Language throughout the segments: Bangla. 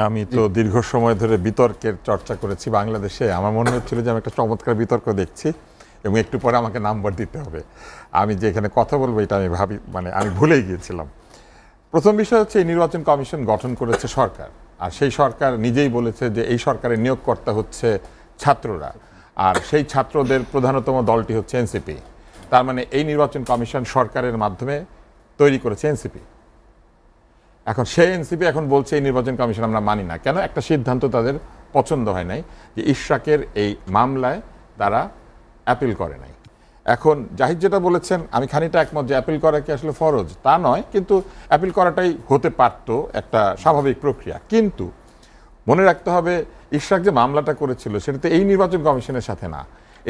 আমি তো দীর্ঘ সময় ধরে বিতর্কের চর্চা করেছি বাংলাদেশে। আমার মনে হচ্ছিল যে আমি একটা চমৎকার বিতর্ক দেখছি এবং একটু পরে আমাকে নাম্বার দিতে হবে। আমি যে এখানে কথা বলবো এটা আমি আমি ভুলেই গিয়েছিলাম। প্রথম বিষয় হচ্ছে এই নির্বাচন কমিশন গঠন করেছে সরকার, আর সেই সরকার নিজেই বলেছে যে এই সরকারের নিয়োগকর্তা হচ্ছে ছাত্ররা, আর সেই ছাত্রদের প্রধানতম দলটি হচ্ছে এনসিপি। তার মানে এই নির্বাচন কমিশন সরকারের মাধ্যমে তৈরি করেছে এনসিপি। এখন সেই এনসিপি এখন বলছে এই নির্বাচন কমিশন আমরা মানি না। কেন? একটা সিদ্ধান্ত তাদের পছন্দ হয় নাই, যে ইশরাকের এই মামলায় তারা অ্যাপিল করে নাই। এখন জাহিদ যেটা বলেছেন আমি খানিকটা একমত যে অ্যাপিল করা কি আসলে ফরজ, তা নয়, কিন্তু অ্যাপিল করাটাই হতে পারত, একটা স্বাভাবিক প্রক্রিয়া। কিন্তু মনে রাখতে হবে ইশরাক যে মামলাটা করেছিল সেটা তো এই নির্বাচন কমিশনের সাথে না,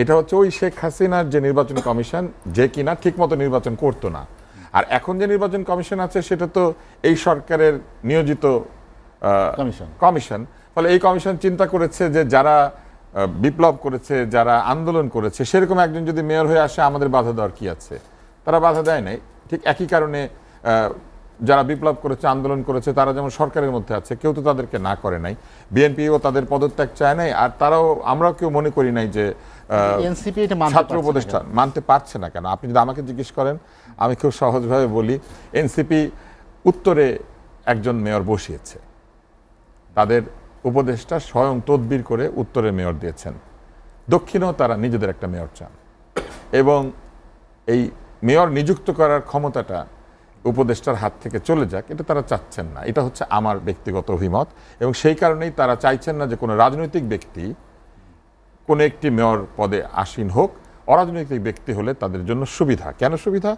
এটা হচ্ছে ওই শেখ হাসিনার যে নির্বাচন কমিশন, যে কিনা ঠিকমতো নির্বাচন করতো না। আর এখন যে নির্বাচন কমিশন আছে সেটা তো এই সরকারের নিয়োজিত কমিশন। ফলে এই কমিশন চিন্তা করেছে যে যারা বিপ্লব করেছে, যারা আন্দোলন করেছে, সেরকম একজন যদি মেয়র হয়ে আসে আমাদের বাধা দেওয়ার কি আছে? তারা বাধা দেয় নাই। ঠিক একই কারণে যারা বিপ্লব করেছে, আন্দোলন করেছে, তারা যেমন সরকারের মধ্যে আছে, কেউ তো তাদেরকে না করে নাই। বিএনপিও তাদের পদত্যাগ চায় নাই, আর তারাও, আমরাও কেউ মনে করি নাই যে ছাত্র উপদেষ্টা মানতে পারছে না। কেন? আপনি যদি আমাকে জিজ্ঞেস করেন, আমি খুব সহজভাবে বলি, এনসিপি উত্তরে একজন মেয়র বসিয়েছে, তাদের উপদেষ্টা স্বয়ং তদবির করে উত্তরে মেয়র দিয়েছেন। দক্ষিণেও তারা নিজেদের একটা মেয়র চান, এবং এই মেয়র নিযুক্ত করার ক্ষমতাটা উপদেষ্টার হাত থেকে চলে যাক, এটা তারা চাচ্ছেন না। এটা হচ্ছে আমার ব্যক্তিগত অভিমত, এবং সেই কারণেই তারা চাইছেন না যে কোনো রাজনৈতিক ব্যক্তি কোনো একটি মেয়র পদে আসীন হোক। অরাজনৈতিক ব্যক্তি হলে তাদের জন্য সুবিধা। কেন সুবিধা?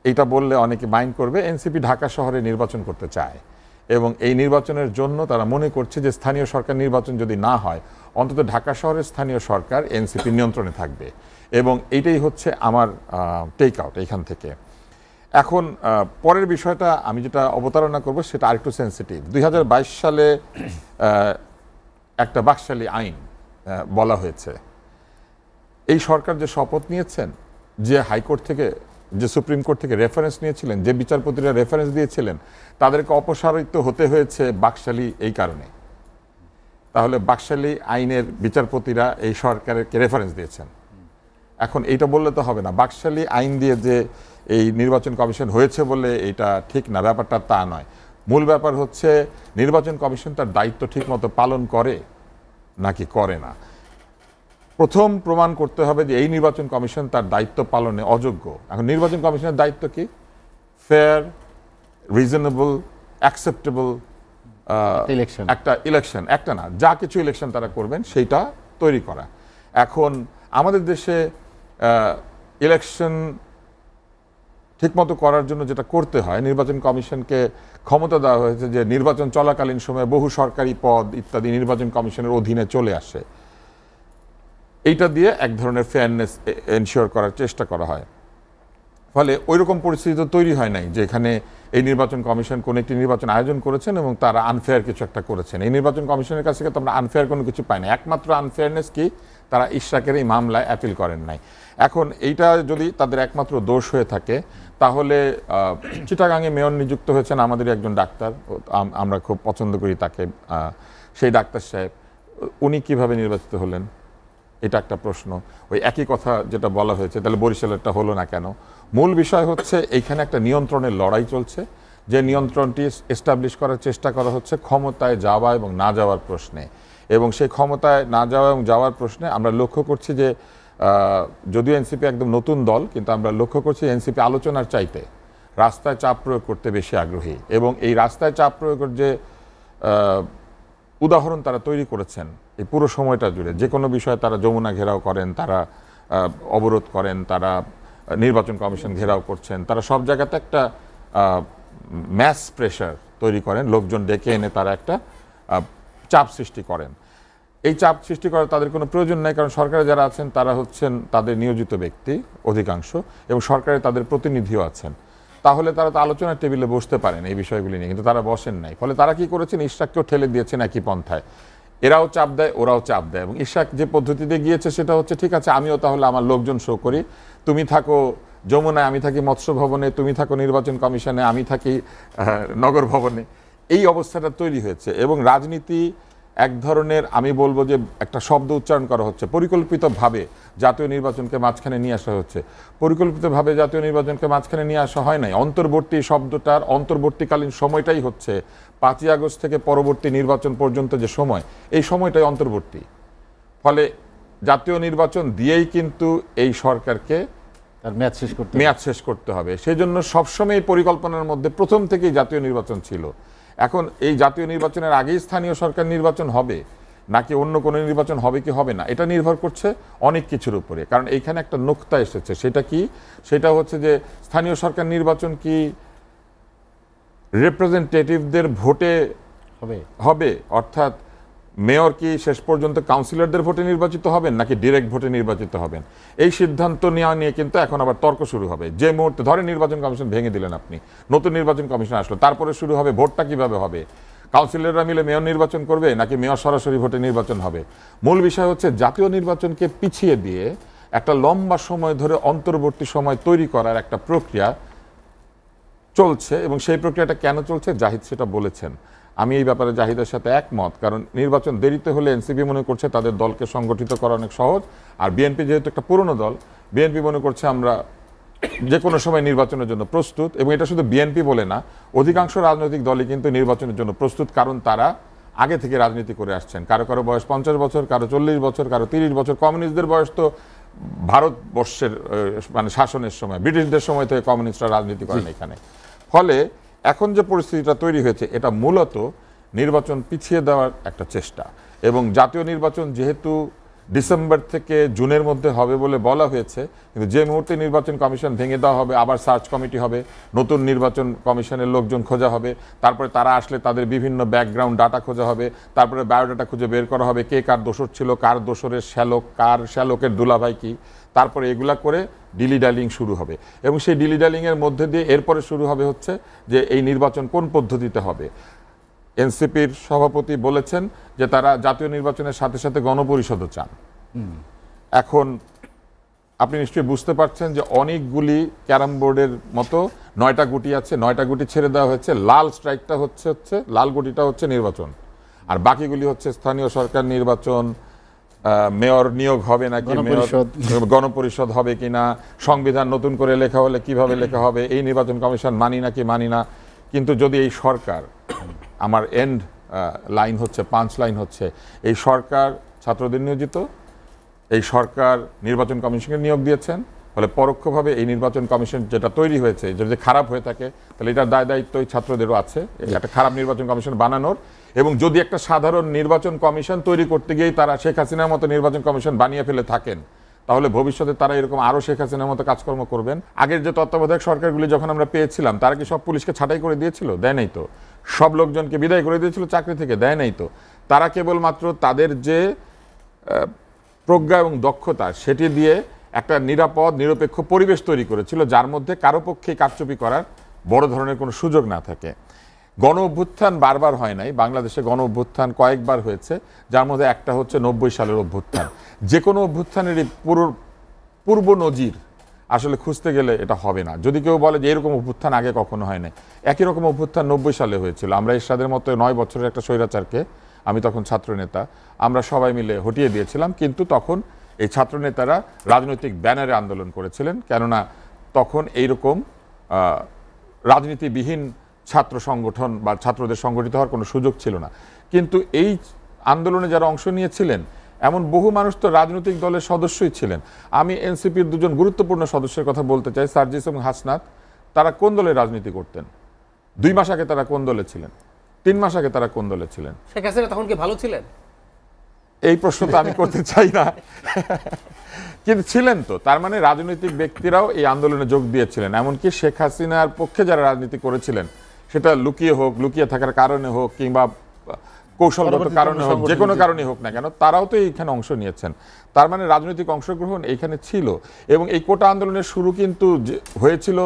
এটা বললে অনেকে মাইন্ড করবে। এনসিপি ঢাকা শহরে নির্বাচন করতে চায়, এবং এই নির্বাচনের জন্য তারা মনে করছে যে স্থানীয় সরকার নির্বাচন যদি না হয়, অন্তত ঢাকা শহরের স্থানীয় সরকার এনসিপি নিয়ন্ত্রণে থাকবে। এবং এইটাই হচ্ছে আমার টেক আউট এখান থেকে। এখন পরের বিষয়টা আমি যেটা অবতারণা করব সেটা আরেকটু সেন্সিটিভ। 2022 সালে একটা বাকশালী আইন বলা হয়েছে। এই সরকার যে শপথ নিয়েছেন, যে হাইকোর্ট থেকে, যে সুপ্রিম কোর্ট থেকে রেফারেন্স নিয়েছিলেন, যে বিচারপতিরা রেফারেন্স দিয়েছিলেন, তাদেরকে অপসারিত হতে হয়েছে বাকশালী এই কারণে। তাহলে বাকশালী আইনের বিচারপতিরা এই সরকারকে রেফারেন্স দিয়েছেন। এখন এইটা বললে তো হবে না, বাকশালী আইন দিয়ে যে এই নির্বাচন কমিশন হয়েছে বলে এটা ঠিক না, ব্যাপারটা তা নয়। মূল ব্যাপার হচ্ছে নির্বাচন কমিশন তার দায়িত্ব ঠিক মতো পালন করে নাকি করে না। প্রথম প্রমাণ করতে হবে যে এই নির্বাচন কমিশন তার দায়িত্ব পালনে অযোগ্য। এখন নির্বাচন কমিশনের দায়িত্ব কি? ফেয়ার, রিজনেবল, অ্যাকসেপ্টেবল একটা ইলেকশন, একটা না, যা কিছু ইলেকশন তারা করবেন সেইটা তৈরি করা। এখন আমাদের দেশে ইলেকশন ঠিকমতো করার জন্য যেটা করতে হয়, নির্বাচন কমিশনকে ক্ষমতা দেওয়া হয়েছে যে নির্বাচন চলাকালীন সময়ে বহু সরকারি পদ ইত্যাদি নির্বাচন কমিশনের অধীনে চলে আসে। এইটা দিয়ে এক ধরনের ফেয়ারনেস এনশিওর করার চেষ্টা করা হয়। ফলে ওইরকম পরিস্থিতি তো তৈরি হয় নাই যে এখানে এই নির্বাচন কমিশন কোন একটি নির্বাচন আয়োজন করেছেন এবং তারা আনফেয়ার কিছু একটা করেছেন। এই নির্বাচন কমিশনের কাছ থেকে তো আমরা আনফেয়ার কোনো কিছু পাই না। একমাত্র আনফেয়ারনেস কি? তারা ইশরাকের এই মামলায় অ্যাপিল করেন নাই। এখন এইটা যদি তাদের একমাত্র দোষ হয়ে থাকে, তাহলে চিটাগাংয়ে মেয়র নিযুক্ত হয়েছেন আমাদের একজন ডাক্তার, আমরা খুব পছন্দ করি তাকে, সেই ডাক্তার সাহেব, উনি কিভাবে নির্বাচিত হলেন? এটা একটা প্রশ্ন। ওই একই কথা যেটা বলা হয়েছে, তাহলে বরিশালেরটা হলো না কেন? মূল বিষয় হচ্ছে এইখানে একটা নিয়ন্ত্রণের লড়াই চলছে, যে নিয়ন্ত্রণটি এস্টাবলিশ করার চেষ্টা করা হচ্ছে ক্ষমতায় যাওয়া এবং না যাওয়ার প্রশ্নে। এবং সেই ক্ষমতায় না যাওয়া এবং যাওয়ার প্রশ্নে আমরা লক্ষ্য করছি যে যদিও এনসিপি একদম নতুন দল, কিন্তু আমরা লক্ষ্য করছি এনসিপি আলোচনার চাইতে রাস্তায় চাপ প্রয়োগ করতে বেশি আগ্রহী। এবং এই রাস্তায় চাপ প্রয়োগের যে উদাহরণ তারা তৈরি করেছেন এই পুরো সময়টা জুড়ে, যে কোনো বিষয়ে তারা যমুনা ঘেরাও করেন, তারা অবরোধ করেন, তারা নির্বাচন কমিশন ঘেরাও করছেন, তারা সব জায়গাতে একটা ম্যাস প্রেশার তৈরি করেন, লোকজন ডেকে এনে তারা একটা চাপ সৃষ্টি করেন। এই চাপ সৃষ্টি করার তাদের কোনো প্রয়োজন নাই, কারণ সরকারে যারা আছেন তারা হচ্ছেন তাদের নিয়োজিত ব্যক্তি অধিকাংশ, এবং সরকারে তাদের প্রতিনিধিও আছেন। তাহলে তারা তো আলোচনার টেবিলে বসতে পারেন এই বিষয়গুলি নিয়ে, কিন্তু তারা বসেন নাই। ফলে তারা কি করেছেন? ইশরাককেও ঠেলে দিয়েছেন একই পন্থায়। এরাও চাপ দেয়, ওরাও চাপ দেয়। এবং ইশরাক যে পদ্ধতিতে গিয়েছে সেটা হচ্ছে, ঠিক আছে আমিও তাহলে আমার লোকজন শো করি, তুমি থাকো যমুনায়, আমি থাকি মৎস্য ভবনে, তুমি থাকো নির্বাচন কমিশনে, আমি থাকি নগর ভবনে। এই অবস্থাটা তৈরি হয়েছে এবং রাজনীতি এক ধরনের, আমি বলবো যে একটা শব্দ উচ্চারণ করা হচ্ছে, পরিকল্পিতভাবে জাতীয় নির্বাচনকে মাঝখানে নিয়ে আসা হচ্ছে। পরিকল্পিতভাবে জাতীয় নির্বাচনকে মাঝখানে নিয়ে আসা হয় নাই। অন্তর্বর্তী শব্দটার অন্তর্বর্তীকালীন সময়টাই হচ্ছে 5ই আগস্ট থেকে পরবর্তী নির্বাচন পর্যন্ত যে সময়, এই সময়টাই অন্তর্বর্তী। ফলে জাতীয় নির্বাচন দিয়েই কিন্তু এই সরকারকে তার মেয়াদ শেষ করতে হবে। সেই জন্য সবসময় পরিকল্পনার মধ্যে প্রথম থেকেই জাতীয় নির্বাচন ছিল। এখন এই জাতীয় নির্বাচনের আগেই স্থানীয় সরকার নির্বাচন হবে নাকি অন্য কোনো নির্বাচন হবে কি হবে না, এটা নির্ভর করছে অনেক কিছুর উপরে। কারণ এইখানে একটা নোক্তা এসেছে, সেটা কি? সেটা হচ্ছে যে স্থানীয় সরকার নির্বাচন কি রিপ্রেজেন্টেটিভদের ভোটে হবে, অর্থাৎ মেয়র কি শেষ পর্যন্ত কাউন্সিলরদের ভোটে নির্বাচিত হবেন নাকি ডিরেক্ট ভোটে নির্বাচিত হবেন, এই সিদ্ধান্ত নেওয়া নিয়ে কিন্তু এখন আবার তর্ক শুরু হবে। যে মুহূর্তে ধরে নির্বাচন কমিশন ভেঙে দিলেন আপনি, নতুন নির্বাচন কমিশন আসলো, তারপরে শুরু হবে ভোটটা কিভাবে হবে, কাউন্সিলররা মিলে মেয়র নির্বাচন করবে নাকি মেয়র সরাসরি ভোটে নির্বাচন হবে। মূল বিষয় হচ্ছে জাতীয় নির্বাচনকে পিছিয়ে দিয়ে একটা লম্বা সময় ধরে অন্তর্বর্তী সময় তৈরি করার একটা প্রক্রিয়া চলছে। এবং সেই প্রক্রিয়াটা কেন চলছে জাহিদ সেটা বলেছেন। আমি এই ব্যাপারে জাহিদের সাথে একমত, কারণ নির্বাচন দেরিতে হলে এনসিপি মনে করছে তাদের দলকে সংগঠিত করা অনেক সহজ, আর বিএনপি যেহেতু একটা পুরনো দল, বিএনপি মনে করছে আমরা যে কোনো সময় নির্বাচনের জন্য প্রস্তুত। এবং এটা শুধু বিএনপি বলে না, অধিকাংশ রাজনৈতিক দলই কিন্তু নির্বাচনের জন্য প্রস্তুত, কারণ তারা আগে থেকে রাজনীতি করে আসছেন। কারো কারো বয়স 50 বছর, কারো 40 বছর, কারো 30 বছর। কমিউনিস্টদের বয়স তো ভারতবর্ষের মানে শাসনের সময়, ব্রিটিশদের সময় থেকে কমিউনিস্টরা রাজনীতি করেন এখানে। ফলে এখন যে পরিস্থিতিটা তৈরি হয়েছে এটা মূলত নির্বাচন পিছিয়ে দেওয়ার একটা চেষ্টা। এবং জাতীয় নির্বাচন যেহেতু ডিসেম্বর থেকে জুনের মধ্যে হবে বলে বলা হয়েছে, কিন্তু যে মুহূর্তে নির্বাচন কমিশন ভেঙে দেওয়া হবে, আবার সার্চ কমিটি হবে, নতুন নির্বাচন কমিশনের লোকজন খোঁজা হবে, তারপরে তারা আসলে তাদের বিভিন্ন ব্যাকগ্রাউন্ড ডাটা খোঁজা হবে, তারপরে বায়োডাটা খুঁজে বের করা হবে কে কার দোসর ছিল, কার দোসরের শ্যালক, কার শ্যালকের দুলাভাই কি, তারপরে এগুলা করে ডিলি ডালিং শুরু হবে। এবং সেই ডিলি ডালিংয়ের মধ্যে দিয়ে এরপরে শুরু হবে হচ্ছে যে এই নির্বাচন কোন পদ্ধতিতে হবে। এনসিপির সভাপতি বলেছেন যে তারা জাতীয় নির্বাচনের সাথে সাথে গণপরিষদও চান। এখন আপনি নিশ্চয়ই বুঝতে পারছেন যে অনেকগুলি ক্যারাম বোর্ডের মতো 9টা গুটি আছে, 9টা গুটি ছেড়ে দেওয়া হয়েছে। লাল স্ট্রাইকটা হচ্ছে লাল গুটিটা হচ্ছে নির্বাচন, আর বাকিগুলি হচ্ছে স্থানীয় সরকার নির্বাচন, মেয়র নিয়োগ হবে নাকি, গণপরিষদ হবে কিনা, সংবিধান নতুন করে লেখা হলে কিভাবে লেখা হবে, এই নির্বাচন কমিশন মানি নাকি মানি না। কিন্তু যদি এই সরকার, আমার এন্ড লাইন হচ্ছে, 5 লাইন হচ্ছে, এই সরকার ছাত্রদের নিয়োজিত, এই সরকার নির্বাচন কমিশনকে নিয়োগ দিয়েছেন, ফলে পরোক্ষভাবে এই নির্বাচন কমিশন যেটা তৈরি হয়েছে যদি খারাপ হয়ে থাকে তাহলে এটার দায় দায়িত্ব ছাত্রদেরও আছে একটা খারাপ নির্বাচন কমিশন বানানোর। এবং যদি একটা সাধারণ নির্বাচন কমিশন তৈরি করতে গিয়ে তারা শেখ হাসিনার মতো নির্বাচন কমিশন বানিয়ে ফেলে থাকেন, তাহলে ভবিষ্যতে তারা এরকম আরও শেখ হাসিনার মতো কাজকর্ম করবেন। আগের যে তত্ত্বাবধায়ক সরকারগুলি যখন আমরা পেয়েছিলাম, তারা কি সব পুলিশকে ছাঁটাই করে দিয়েছিল? দেয় নাই তো। সব লোকজনকে বিদায় করে দিয়েছিল চাকরি থেকে? দেয় নাই তো। তারা কেবলমাত্র তাদের যে প্রজ্ঞা এবং দক্ষতা সেটি দিয়ে একটা নিরাপদ নিরপেক্ষ পরিবেশ তৈরি করেছিল, যার মধ্যে কারো পক্ষে কারচুপি করার বড় ধরনের কোনো সুযোগ না থাকে। গণ অভ্যুত্থান বারবার হয় নাই, বাংলাদেশে গণ অভ্যুত্থান কয়েকবার হয়েছে, যার মধ্যে একটা হচ্ছে 90 সালের অভ্যুত্থান। যে কোনো অভ্যুত্থানেরই পূর্ব নজির আসলে খুঁজতে গেলে এটা হবে না। যদি কেউ বলে যে এরকম অভ্যুত্থান আগে কখনো হয় নাই, একই রকম অভ্যুত্থান 90 সালে হয়েছিল। আমরা এরশাদের মতো 9 বছরের একটা স্বৈরাচারকে, আমি তখন ছাত্রনেতা, আমরা সবাই মিলে হটিয়ে দিয়েছিলাম। কিন্তু তখন এই ছাত্রনেতারা রাজনৈতিক ব্যানারে আন্দোলন করেছিলেন, কেননা তখন এইরকম রাজনীতিবিহীন ছাত্র সংগঠন বা ছাত্রদের সংগঠিত হওয়ার কোনো সুযোগ ছিল না। কিন্তু এই আন্দোলনে যারা অংশ নিয়েছিলেন এমন বহু মানুষ তো রাজনৈতিক দলের সদস্যই ছিলেন। আমি এনসিপির 2জন গুরুত্বপূর্ণ সদস্যের কথা বলতে চাই, সার্জিস এবং হাসনাত। তারা কোন দলে রাজনীতি করতেন? 2 মাস আগে তারা কোন দলে ছিলেন? 3 মাস আগে তারা কোন দলে ছিলেন? শেখ হাসিনা তখন কি ভালো ছিলেন? এই প্রশ্ন তো আমি করতে চাই না, কিন্তু ছিলেন তো। তার মানে রাজনৈতিক ব্যক্তিরাও এই আন্দোলনে যোগ দিয়েছিলেন। এমনকি শেখ হাসিনার পক্ষে যারা রাজনীতি করেছিলেন, সেটা লুকিয়ে হোক, লুকিয়ে থাকার কারণে হোক, কিংবা কৌশলগত কারণে হোক, যে কোনো কারণে হোক না কেন, তারাও তো এইখানে অংশ নিয়েছেন। তার মানে রাজনৈতিক অংশগ্রহণ এইখানে ছিল। এবং এই কোটা আন্দোলনের শুরু কিন্তু হয়েছিল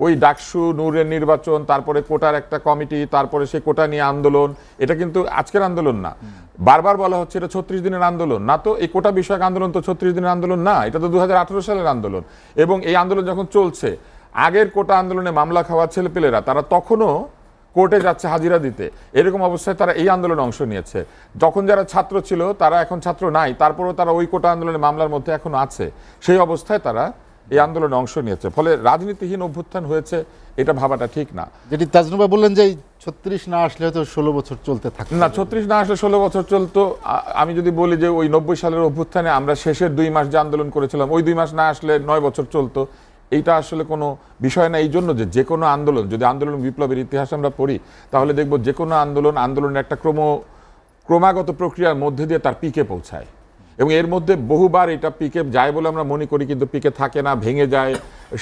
ওই ডাকসু, নূরের নির্বাচন, তারপরে কোটার একটা কমিটি, তারপরে সেই কোটা নিয়ে আন্দোলন। এটা কিন্তু আজকের আন্দোলন না। বারবার বলা হচ্ছে এটা 36 দিনের আন্দোলন। না তো, এই কোটা বিষয়ক আন্দোলন তো 36 দিনের আন্দোলন না, এটা তো 2018 সালের আন্দোলন। এবং এই আন্দোলন যখন চলছে, আগের কোটা আন্দোলনে মামলা খাওয়া ছেলেপেলেরা তারা তখনও কোর্টে যাচ্ছে হাজিরা দিতে, এরকম অবস্থায় তারা এই আন্দোলনে অংশ নিয়েছে। যখন যারা ছাত্র ছিল তারা এখন ছাত্র নাই, তারপরেও তারা ওই কোটা আন্দোলনের মামলার মধ্যে এখন আছে, সেই অবস্থায় তারা এই আন্দোলনে অংশ নিয়েছে। ফলে রাজনীতিহীন অভ্যুত্থান হয়েছে এটা ভাবাটা ঠিক না। যেটি তাজনুল ভাই বললেন যে 36 না আসলে হয়তো 16 বছর চলতে থাকে না, 36 না আসলে 16 বছর চলতো। আমি যদি বলি যে ওই 90 সালের অভ্যুত্থানে আমরা শেষের 2 মাস যে আন্দোলন করেছিলাম, ওই 2 মাস না আসলে 9 বছর চলতো, এইটা আসলে কোনো বিষয় না। এই জন্য যে কোনো আন্দোলন, যদি আন্দোলন বিপ্লবের ইতিহাস আমরা পড়ি তাহলে দেখব যে কোনো আন্দোলনের একটা ক্রমাগত প্রক্রিয়ার মধ্যে দিয়ে তার পিকে পৌঁছায়, এবং এর মধ্যে বহুবার এটা পিকে যায় বলে আমরা মনে করি, কিন্তু পিকে থাকে না, ভেঙে যায়,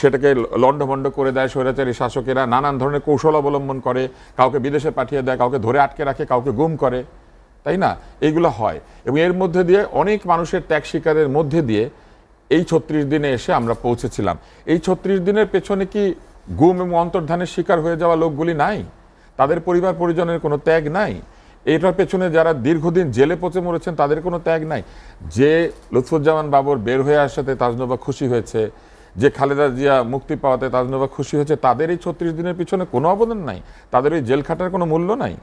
সেটাকে লণ্ডভণ্ড করে দেয় স্বৈরাচারী শাসকেরা, নানান ধরনের কৌশল অবলম্বন করে, কাউকে বিদেশে পাঠিয়ে দেয়, কাউকে ধরে আটকে রাখে, কাউকে গুম করে, তাই না? এইগুলো হয়, এবং এর মধ্যে দিয়ে অনেক মানুষের ত্যাগ স্বীকারের মধ্যে দিয়ে এই 36 দিনে এসে আমরা পৌঁছেছিলাম। এই 36 দিনের পেছনে কি গুম এবং অন্তর্ধানের শিকার হয়ে যাওয়া লোকগুলি নাই? তাদের পরিবার পরিজনের কোনো ত্যাগ নাই? এটার পেছনে যারা দীর্ঘদিন জেলে পচে মরেছেন তাদের কোনো ত্যাগ নাই? যে লুৎফুজ্জামান বাবর বের হয়ে আসাতে তাজনবা খুশি হয়েছে, যে খালেদা জিয়া মুক্তি পাওয়াতে তাজনবা খুশি হয়েছে, তাদের এই 36 দিনের পিছনে কোনো অবদান নাই? তাদের এই জেল খাটার কোনো মূল্য নাই?